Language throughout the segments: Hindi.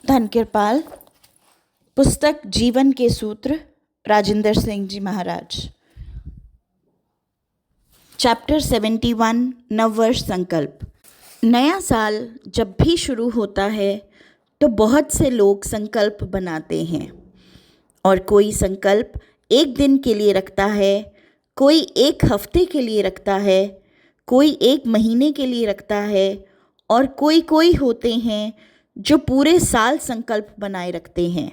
धन कृपाल। पुस्तक जीवन के सूत्र, राजेंद्र सिंह जी महाराज। चैप्टर 71, नववर्ष संकल्प। नया साल जब भी शुरू होता है तो बहुत से लोग संकल्प बनाते हैं और कोई संकल्प एक दिन के लिए रखता है, कोई एक हफ्ते के लिए रखता है, कोई एक महीने के लिए रखता है और कोई होते हैं जो पूरे साल संकल्प बनाए रखते हैं।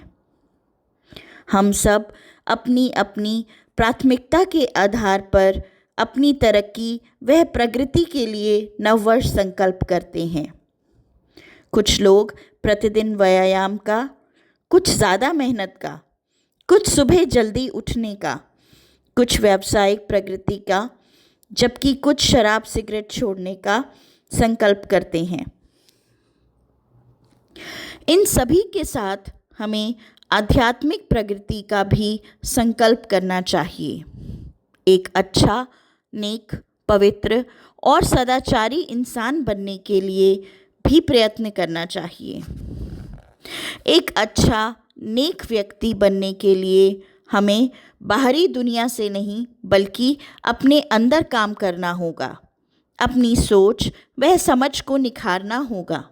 हम सब अपनी अपनी प्राथमिकता के आधार पर अपनी तरक्की व प्रगति के लिए नववर्ष संकल्प करते हैं। कुछ लोग प्रतिदिन व्यायाम का, कुछ ज़्यादा मेहनत का, कुछ सुबह जल्दी उठने का, कुछ व्यावसायिक प्रगति का, जबकि कुछ शराब सिगरेट छोड़ने का संकल्प करते हैं। इन सभी के साथ हमें आध्यात्मिक प्रगति का भी संकल्प करना चाहिए। एक अच्छा, नेक, पवित्र और सदाचारी इंसान बनने के लिए भी प्रयत्न करना चाहिए। एक अच्छा, नेक व्यक्ति बनने के लिए हमें बाहरी दुनिया से नहीं बल्कि अपने अंदर काम करना होगा। अपनी सोच व समझ को निखारना होगा।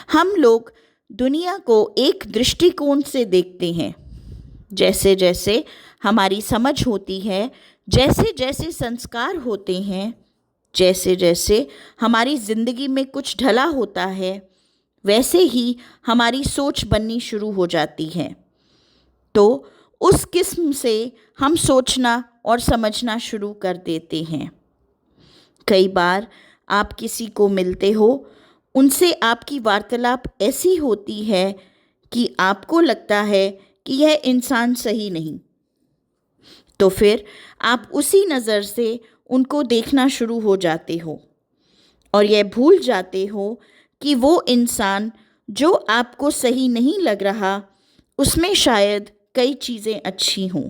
हम लोग दुनिया को एक दृष्टिकोण से देखते हैं। जैसे जैसे हमारी समझ होती है, जैसे जैसे संस्कार होते हैं, जैसे जैसे हमारी ज़िंदगी में कुछ ढला होता है, वैसे ही हमारी सोच बननी शुरू हो जाती है। तो उस किस्म से हम सोचना और समझना शुरू कर देते हैं। कई बार आप किसी को मिलते हो, उनसे आपकी वार्तालाप ऐसी होती है कि आपको लगता है कि यह इंसान सही नहीं, तो फिर आप उसी नज़र से उनको देखना शुरू हो जाते हो और यह भूल जाते हो कि वो इंसान जो आपको सही नहीं लग रहा, उसमें शायद कई चीज़ें अच्छी हों।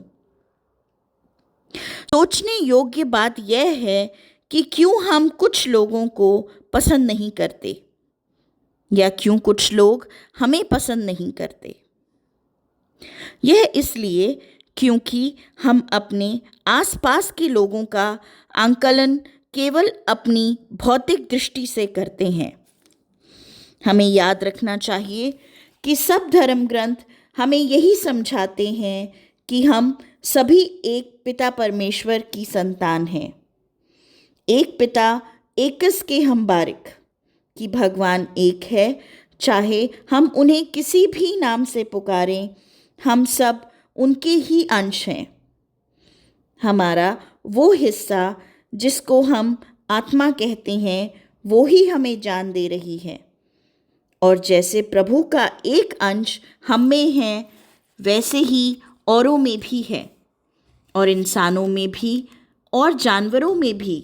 सोचने योग्य बात यह है कि क्यों हम कुछ लोगों को पसंद नहीं करते या क्यों कुछ लोग हमें पसंद नहीं करते। यह इसलिए क्योंकि हम अपने आसपास के लोगों का आंकलन केवल अपनी भौतिक दृष्टि से करते हैं। हमें याद रखना चाहिए कि सब धर्म ग्रंथ हमें यही समझाते हैं कि हम सभी एक पिता परमेश्वर की संतान हैं। एक पिता एकस के हम बारिक कि भगवान एक है, चाहे हम उन्हें किसी भी नाम से पुकारें, हम सब उनके ही अंश हैं। हमारा वो हिस्सा जिसको हम आत्मा कहते हैं, वो ही हमें जान दे रही है। और जैसे प्रभु का एक अंश हम में है, वैसे ही औरों में भी है, और इंसानों में भी, और जानवरों में भी,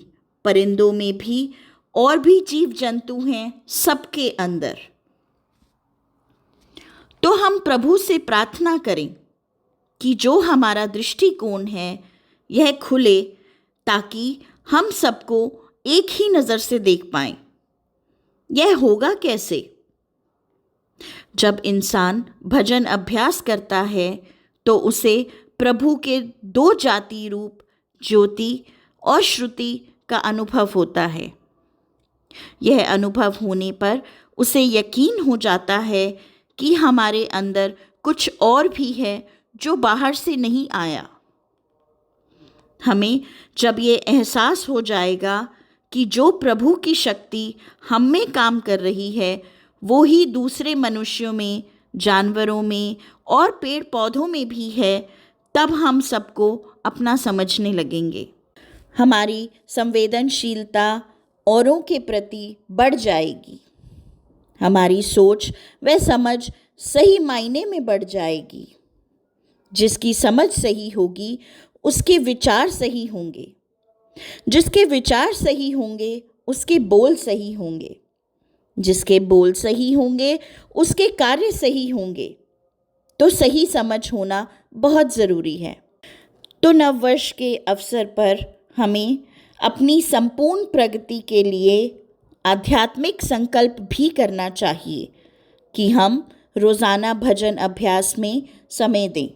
परिंदों में भी, और भी जीव जंतु हैं सबके अंदर। तो हम प्रभु से प्रार्थना करें कि जो हमारा दृष्टिकोण है यह खुले, ताकि हम सबको एक ही नज़र से देख पाएं। यह होगा कैसे? जब इंसान भजन अभ्यास करता है तो उसे प्रभु के दो जाति रूप ज्योति और श्रुति का अनुभव होता है। यह अनुभव होने पर उसे यकीन हो जाता है कि हमारे अंदर कुछ और भी है जो बाहर से नहीं आया। हमें जब ये एहसास हो जाएगा कि जो प्रभु की शक्ति हम में काम कर रही है, वो ही दूसरे मनुष्यों में, जानवरों में और पेड़ पौधों में भी है, तब हम सबको अपना समझने लगेंगे। हमारी संवेदनशीलता औरों के प्रति बढ़ जाएगी। हमारी सोच व समझ सही मायने में बढ़ जाएगी। जिसकी समझ सही होगी उसके विचार सही होंगे। जिसके विचार सही होंगे उसके बोल सही होंगे। जिसके बोल सही होंगे उसके कार्य सही होंगे। तो सही समझ होना बहुत ज़रूरी है। तो नववर्ष के अवसर पर हमें अपनी संपूर्ण प्रगति के लिए आध्यात्मिक संकल्प भी करना चाहिए कि हम रोज़ाना भजन अभ्यास में समय दें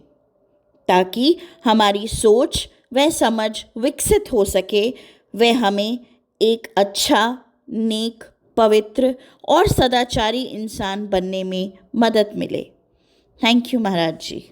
ताकि हमारी सोच व समझ विकसित हो सके, वह हमें एक अच्छा, नेक, पवित्र और सदाचारी इंसान बनने में मदद मिले। Thank you Maharaj ji.